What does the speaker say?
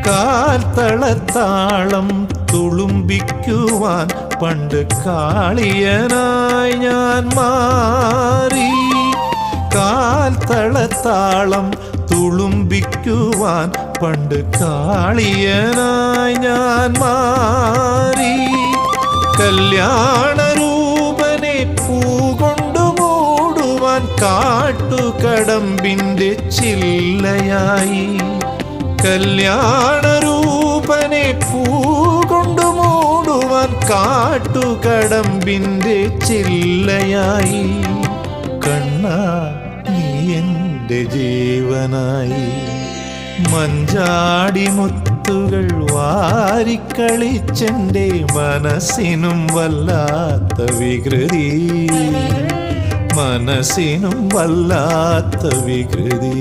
കാൽത്തളത്താളം തുളുമ്പിക്കുവാൻ പണ്ട് കാളിയനായി ഞാൻ മാറി. കാൽത്തളത്താളം തുളുമ്പിക്കുവാൻ പണ്ട് കാളിയനായി ഞാൻ മാറി. കല്യാണരൂപനെ പൂകൊണ്ടു മൂടുവാൻ കാട്ടുകടമ്പിൻ്റെ ചില്ലയായി. കല്യാണരൂപനെ പൂകൊണ്ടു മൂടുവാൻ കാട്ടുകടമ്പിൻ്റെ ചില്ലയായി. കണ്ണാ നീ എൻ്റെ ജീവനായി. മഞ്ചാടി മുത്തുകൾ വാരിക്കളിച്ചെൻ്റെ മനസ്സിനും വല്ലാത്ത വികൃതി. മനസ്സിനും വല്ലാത്ത വികൃതി.